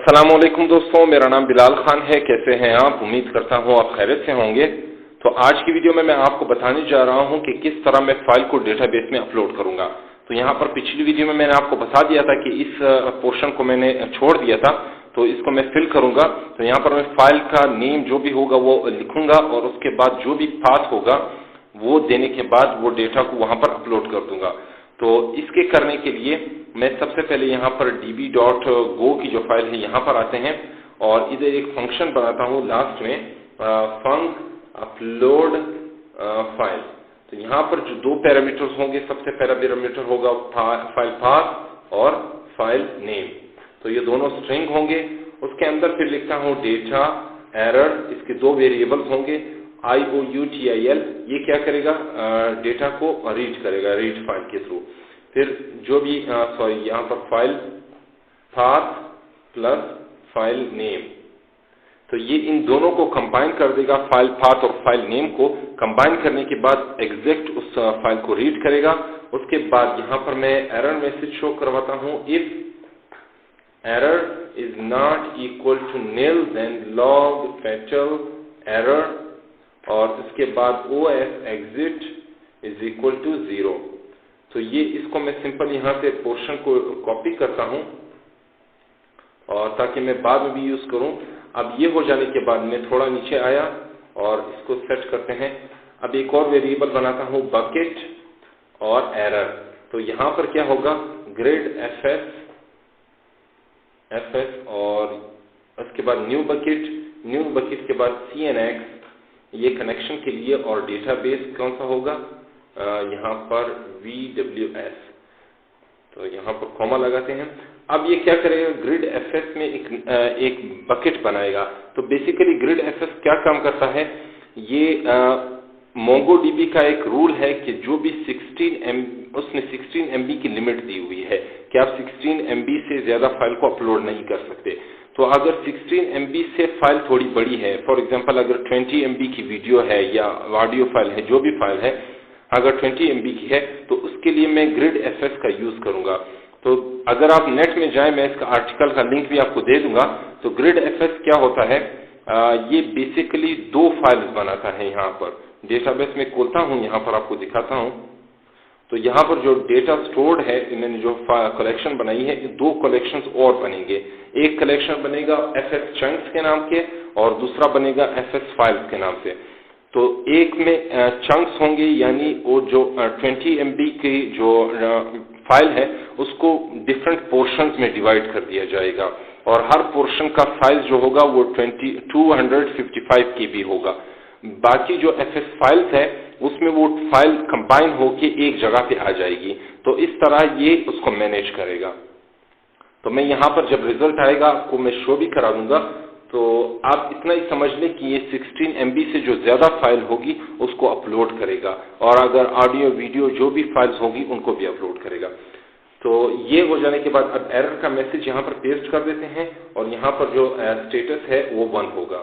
अस्सलामुअलैकुम दोस्तों, मेरा नाम बिलाल खान है। कैसे हैं आप? उम्मीद करता हूं आप खैरियत से होंगे। तो आज की वीडियो में मैं आपको बताने जा रहा हूं कि किस तरह मैं फाइल को डेटाबेस में अपलोड करूंगा। तो यहां पर पिछली वीडियो में मैंने आपको बता दिया था कि इस पोर्शन को मैंने छोड़ दिया था, तो इसको मैं फिल करूंगा। तो यहां पर मैं फाइल का नेम जो भी होगा वो लिखूंगा और उसके बाद जो भी पाथ होगा वो देने के बाद वो डेटा को वहां पर अपलोड कर दूंगा। तो इसके करने के लिए मैं सबसे पहले यहाँ पर db.go की जो फाइल है यहाँ पर आते हैं और इधर एक फंक्शन बनाता हूँ लास्ट में, फंक अपलोड फाइल। तो यहाँ पर जो दो पैरामीटर्स होंगे, सबसे पहला पैरामीटर होगा फाइल पाथ और फाइल नेम। तो ये दोनों स्ट्रिंग होंगे। उसके अंदर फिर लिखता हूँ डेटा एरर, इसके दो वेरिएबल्स होंगे IOUTIL। ये क्या करेगा? डेटा को रीड करेगा, रीड फाइल के थ्रू। फिर जो भी यहाँ पर file path plus file name, तो ये इन दोनों को कंबाइन कर देगा। फाइल पाथ और फाइल नेम को कंबाइन करने के बाद एग्जैक्ट उस फाइल को रीड करेगा। उसके बाद यहाँ पर मैं एरर मैसेज शो करवाता हूँ, if error is not equal to nil then log fatal error, और इसके बाद OS exit is equal to 0। तो ये इसको मैं सिंपल यहाँ से पोर्शन को कॉपी करता हूँ और ताकि मैं बाद में भी यूज करूँ। अब ये हो जाने के बाद मैं थोड़ा नीचे आया और इसको सेट करते हैं। अब एक और वेरिएबल बनाता हूँ बकेट और एरर। तो यहाँ पर क्या होगा? ग्रेड fs और उसके बाद न्यू बकेट के बाद CNX, ये कनेक्शन के लिए, और डेटाबेस कौन सा होगा? यहाँ पर VWS। तो यहाँ पर कॉमा लगाते हैं। अब ये क्या करेगा? ग्रिड एफएस में एक बकेट बनाएगा। तो बेसिकली ग्रिड एफएस क्या काम करता है? ये MongoDB का एक रूल है कि जो भी 16 MB की लिमिट दी हुई है कि आप 16 MB से ज्यादा फाइल को अपलोड नहीं कर सकते। तो अगर 16 MB से फाइल थोड़ी बड़ी है, फॉर एग्जांपल अगर 20 MB की वीडियो है या ऑडियो फाइल है, जो भी फाइल है, अगर 20 MB की है तो उसके लिए मैं ग्रिड एफएस का यूज करूंगा। तो अगर आप नेट में जाएं, मैं इसका आर्टिकल का लिंक भी आपको दे दूंगा। तो ग्रिड एफएस क्या होता है? ये बेसिकली दो फाइल्स बनाता है। यहाँ पर डेटाबेस में खोलता हूँ, यहाँ पर आपको दिखाता हूँ। तो यहाँ पर जो डेटा स्टोर्ड है, मैंने जो कलेक्शन बनाई है, दो कलेक्शंस और बनेंगे। एक कलेक्शन बनेगा FS चंक्स के नाम के और दूसरा बनेगा FS फाइल्स के नाम से। तो एक में चंक्स होंगे, यानी वो जो 20 MB की जो फाइल है उसको डिफरेंट पोर्शंस में डिवाइड कर दिया जाएगा और हर पोर्शन का साइज जो होगा वो 255 KB होगा। बाकी जो FS फाइल्स है उसमें वो फाइल कंबाइन होके एक जगह पे आ जाएगी। तो इस तरह ये उसको मैनेज करेगा। तो मैं यहाँ पर जब रिजल्ट आएगा आपको मैं शो भी करा दूंगा। तो आप इतना ही समझ लें कि ये 16 MB से जो ज्यादा फाइल होगी उसको अपलोड करेगा, और अगर ऑडियो वीडियो जो भी फाइल्स होगी उनको भी अपलोड करेगा। तो ये हो जाने के बाद अब एरर का मैसेज यहाँ पर पेस्ट कर देते हैं और यहाँ पर जो स्टेटस है वो 1 होगा।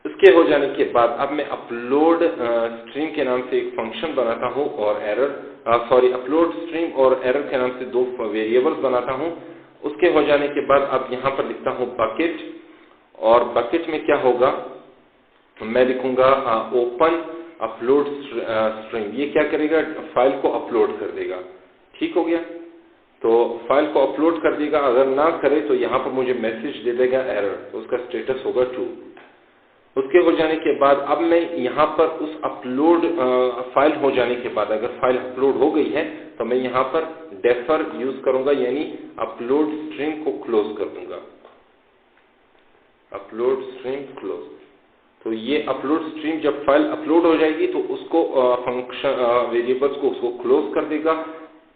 इसके हो जाने के बाद अब मैं अपलोड स्ट्रीम के नाम से एक फंक्शन बनाता हूँ और अपलोड स्ट्रीम और एरर के नाम से दो वेरिएबल्स बनाता हूँ। उसके हो जाने के बाद अब यहाँ पर लिखता हूँ बकेट, और बकेट में क्या होगा? मैं लिखूंगा ओपन अपलोड स्ट्रीम। ये क्या करेगा? फाइल को अपलोड कर देगा। ठीक हो गया? तो फाइल को अपलोड कर देगा। अगर ना करे तो यहाँ पर मुझे मैसेज दे देगा एरर, तो उसका स्टेटस होगा 2। उसके हो जाने के बाद अब मैं यहाँ पर उस अपलोड फाइल हो जाने के बाद, अगर फाइल अपलोड हो गई है तो मैं यहाँ पर डेफर यूज करूंगा, यानी अपलोड स्ट्रीम को क्लोज कर दूंगा। Upload stream close. तो ये अपलोड स्ट्रीम जब फाइल अपलोड हो जाएगी तो उसको फंक्शन वेरिएबल्स को उसको क्लोज कर देगा।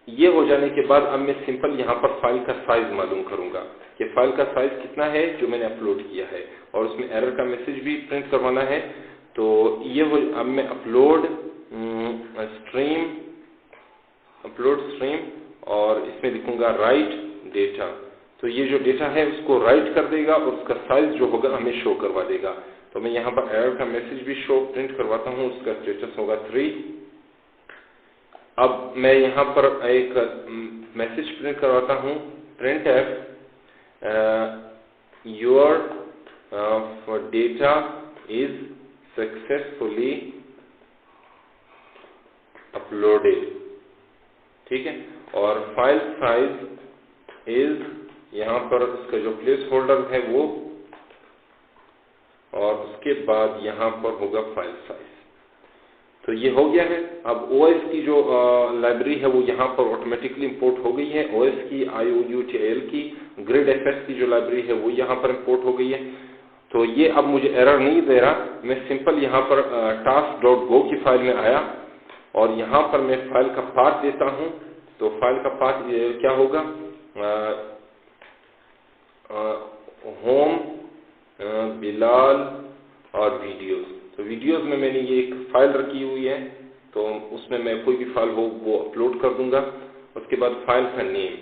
ये हो जाने के बाद अब मैं सिंपल यहाँ पर फाइल का साइज मालूम करूंगा कि फाइल का साइज कितना है जो मैंने अपलोड किया है, और उसमें एरर का मैसेज भी प्रिंट करवाना है। तो ये हो, अब मैं अपलोड स्ट्रीम और इसमें लिखूंगा राइट डेटा। तो ये जो डेटा है उसको राइट कर देगा और उसका साइज जो होगा हमें शो करवा देगा। तो मैं यहाँ पर एरर का मैसेज भी प्रिंट करवाता हूँ, उसका स्टेटस होगा 3। अब मैं यहाँ पर एक मैसेज प्रिंट करवाता हूँ, printf your data is successfully uploaded, ठीक है। और फाइल साइज इज, यहाँ पर इसका जो प्लेस होल्डर है वो, और उसके बाद यहाँ पर होगा फाइल साइज। तो ये हो गया है। अब OS की जो लाइब्रेरी है वो यहाँ पर ऑटोमेटिकली इंपोर्ट हो गई है। OS की, IOUTL की, GridFS की जो लाइब्रेरी है वो यहाँ पर इंपोर्ट हो गई है। तो ये अब मुझे एरर नहीं दे रहा, मैं सिंपल यहाँ पर task.go की फाइल में आया और यहाँ पर मैं फाइल का पाथ देता हूँ। तो फाइल का पाथ क्या होगा, होम, बिलाल और वीडियोस। तो वीडियोस में मैंने ये एक फाइल रखी हुई है, तो उसमें मैं कोई भी फाइल हो वो अपलोड कर दूंगा। उसके बाद फाइल का नेम,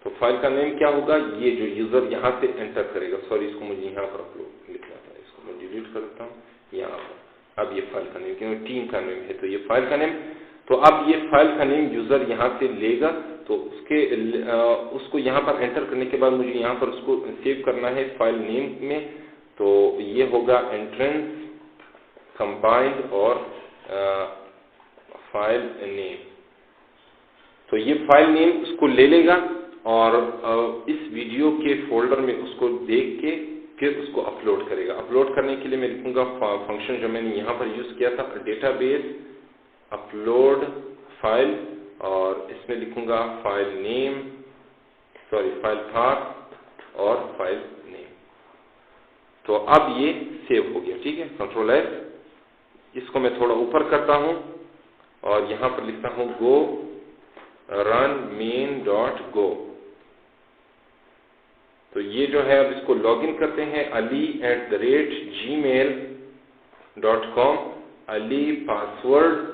तो फाइल का नेम क्या होगा, ये जो यूजर यहाँ से एंटर करेगा, सॉरी इसको मुझे यहाँ पर अपलोड लिखना था, इसको मैं डिलीट कर देता हूँ यहाँ पर। अब ये फाइल का नेम, क्योंकि टीम का नेम है तो ये फाइल का नेम। तो अब ये फाइल का नेम यूजर यहाँ से लेगा, तो उसको यहाँ पर एंटर करने के बाद मुझे यहाँ पर उसको सेव करना है फाइल नेम में। तो ये होगा एंट्रेंस कंबाइंड और फाइल नेम। तो ये फाइल नेम उसको ले लेगा और इस वीडियो के फोल्डर में उसको देख के फिर उसको अपलोड करेगा। अपलोड करने के लिए मैं लिखूंगा फंक्शन जो मैंने यहाँ पर यूज किया था, डेटाबेस अपलोड फाइल, और इसमें लिखूंगा file name, sorry file path और फाइल नेम। तो अब ये सेव हो गया, ठीक है। कंट्रोल S, इसको मैं थोड़ा ऊपर करता हूं और यहां पर लिखता हूं गो रन main.go। तो ये जो है अब इसको लॉगिन करते हैं, ali@gmail.com, ali पासवर्ड,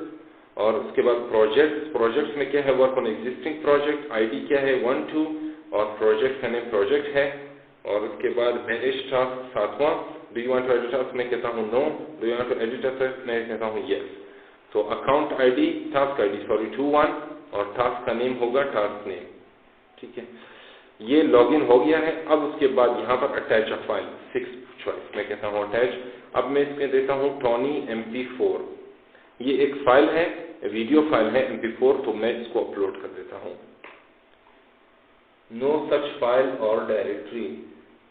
और उसके बाद प्रोजेक्ट्स में क्या है, work on existing project, ID क्या है 1 2, और प्रोजेक्ट का नेम प्रोजेक्ट है। और उसके बाद मैनेज टास्क 7वां, do you want to edit task, मैं कहता हूँ no, do you want to edit task, मैं कहता हूँ यस। तो account ID, task ID sorry 21, और टास्क का नेम होगा टास्क नेम, ठीक है। ये लॉगिन हो गया है। अब उसके बाद यहाँ पर अटैच अ फाइल, 6 चॉइस, मैं कहता हूँ अटैच। अब मैं इसमें देता हूँ टॉनी MP4, ये एक फाइल है, वीडियो फाइल है MP4, तो मैं इसको अपलोड कर देता हूँ। नो सच फाइल और डायरेक्टरी,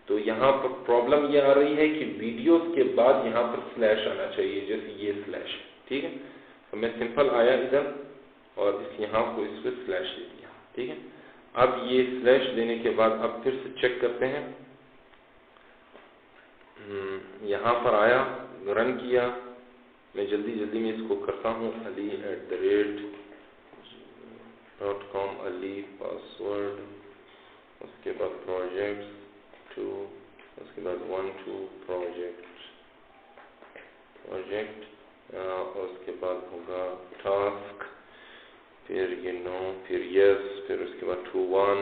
तो यहाँ पर प्रॉब्लम ये आ रही है कि वीडियोस के बाद यहाँ पर स्लैश आना चाहिए, जैसे ये स्लैश, ठीक है। तो मैं सिंपल आया इधर और यहाँ को इस पर स्लैश दे दिया, ठीक है। अब ये स्लैश देने के बाद अब फिर से चेक करते हैं, यहाँ पर आया, रन किया, मैं जल्दी में इसको करता हूँ, ali@.com, ali पासवर्ड, उसके बाद प्रोजेक्ट्स 2, उसके बाद 1 2 प्रोजेक्ट, उसके बाद होगा टास्क, फिर ये नो, फिर यस, फिर उसके बाद 2 1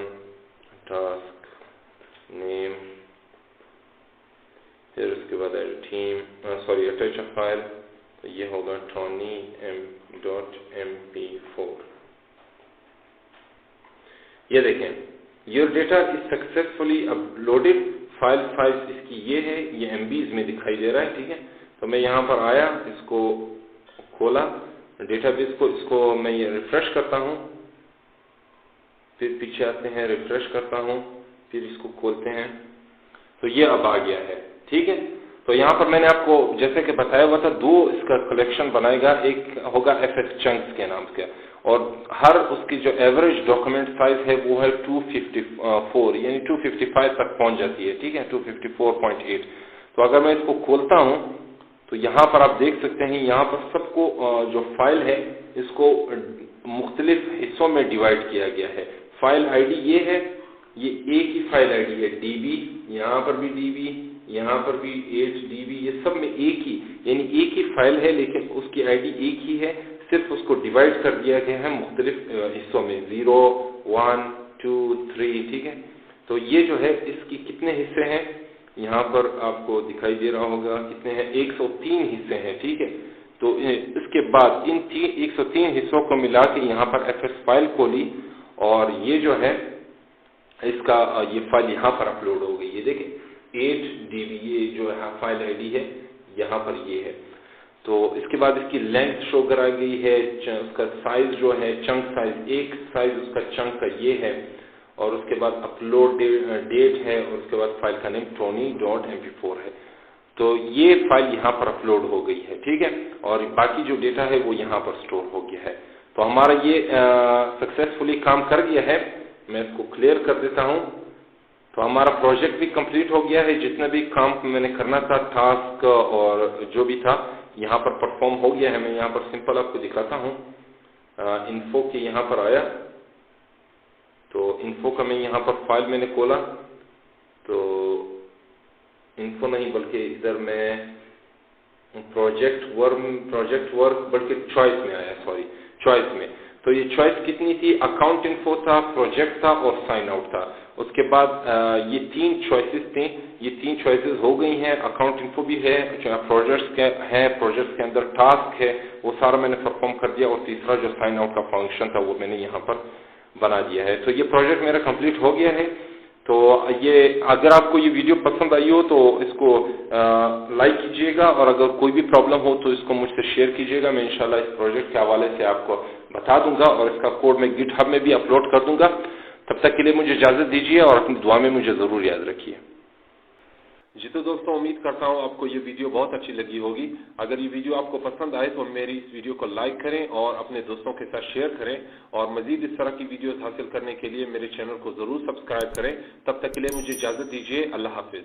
टास्क नेम, फिर उसके बाद team, sorry attach a file, तो ये होगा tony.mp4। ये देखें, your data is successfully uploaded, file size इसकी ये है, ये MBs में दिखाई दे रहा है, ठीक है। तो मैं यहाँ पर आया, इसको खोला डेटाबेस को, इसको मैं ये रिफ्रेश करता हूँ, फिर पीछे आते हैं, रिफ्रेश करता हूँ, फिर इसको खोलते हैं, तो ये अब आ गया है, ठीक है। तो यहाँ पर मैंने आपको जैसे कि बताया हुआ था, 2 इसका कलेक्शन बनाएगा, एक होगा FS चंक्स के नाम से, और हर उसकी जो एवरेज डॉक्यूमेंट साइज है वो है 254, यानी 255 तक पहुंच जाती है, ठीक है, 254.8। तो अगर मैं इसको खोलता हूँ तो यहाँ पर आप देख सकते हैं, यहाँ पर सबको जो फाइल है इसको मुख्तलिफ हिस्सों में डिवाइड किया गया है। फाइल आईडी ये है, ये एक ही फाइल आईडी है DB, यहाँ पर भी DB, यहाँ पर भी 8DB, ये सब में एक ही, यानी एक ही फाइल है, लेकिन उसकी आईडी एक ही है, सिर्फ उसको डिवाइड कर दिया गया है मुख्तलिफ हिस्सों में, 0 1 2 3, ठीक है। तो ये जो है इसकी कितने हिस्से हैं यहाँ पर आपको दिखाई दे रहा होगा, कितने हैं, 103 हिस्से हैं, ठीक है। तो इसके बाद इन 103 हिस्सों को मिला के यहाँ पर FS फाइल खोली, और ये जो है इसका ये फाइल यहाँ पर अपलोड हो गई, ये देखें। 8 DB ये जो है फाइल आईडी है यहाँ पर ये है। तो इसके बाद इसकी लेंथ शो कराई गई है, उसका साइज जो है चंक साइज, एक साइज उसका चंक का ये है, और उसके बाद अपलोड डेट है, और उसके बाद फाइल का नेम tony.mp4 है। तो ये फाइल यहाँ पर अपलोड हो गई है, ठीक है, और बाकी जो डेटा है वो यहाँ पर स्टोर हो गया है। तो हमारा ये सक्सेसफुली काम कर गया है। मैं इसको क्लियर कर देता हूँ। तो हमारा प्रोजेक्ट भी कंप्लीट हो गया है, जितना भी काम मैंने करना था, टास्क और जो भी था यहाँ पर परफॉर्म हो गया है। मैं यहाँ पर सिंपल आपको दिखाता हूँ। इन्फो के यहाँ पर आया, तो इन्फो का मैं यहाँ पर फाइल मैंने खोला, तो इन्फो नहीं बल्कि इधर मैं प्रोजेक्ट वर्क बल्कि चॉइस में आया, सॉरी चॉइस में। तो ये चॉइस कितनी थी, अकाउंट इन्फो था, प्रोजेक्ट था और साइन आउट था। उसके बाद ये 3 चॉइसेस थी, ये 3 चॉइसेस हो गई हैं। अकाउंट इन्फो भी है, प्रोजेक्ट्स के है, प्रोजेक्ट्स के अंदर टास्क है, वो सारा मैंने परफॉर्म कर दिया, और तीसरा जो साइन आउट का फंक्शन था वो मैंने यहाँ पर बना दिया है। तो ये प्रोजेक्ट मेरा कंप्लीट हो गया है। तो ये अगर आपको ये वीडियो पसंद आई हो तो इसको लाइक कीजिएगा, और अगर कोई भी प्रॉब्लम हो तो इसको मुझसे शेयर कीजिएगा। मैं इंशाल्लाह इस प्रोजेक्ट के हवाले से आपको बता दूंगा, और इसका कोड मैं गिटहब में भी अपलोड कर दूंगा। तब तक के लिए मुझे इजाजत दीजिए, और अपनी दुआ में मुझे जरूर याद रखिए। जी तो दोस्तों, उम्मीद करता हूँ आपको ये वीडियो बहुत अच्छी लगी होगी। अगर ये वीडियो आपको पसंद आए तो मेरी इस वीडियो को लाइक करें और अपने दोस्तों के साथ शेयर करें, और मजीद इस तरह की वीडियोस हासिल करने के लिए मेरे चैनल को जरूर सब्सक्राइब करें। तब तक के लिए मुझे इजाजत दीजिए। अल्लाह हाफिज।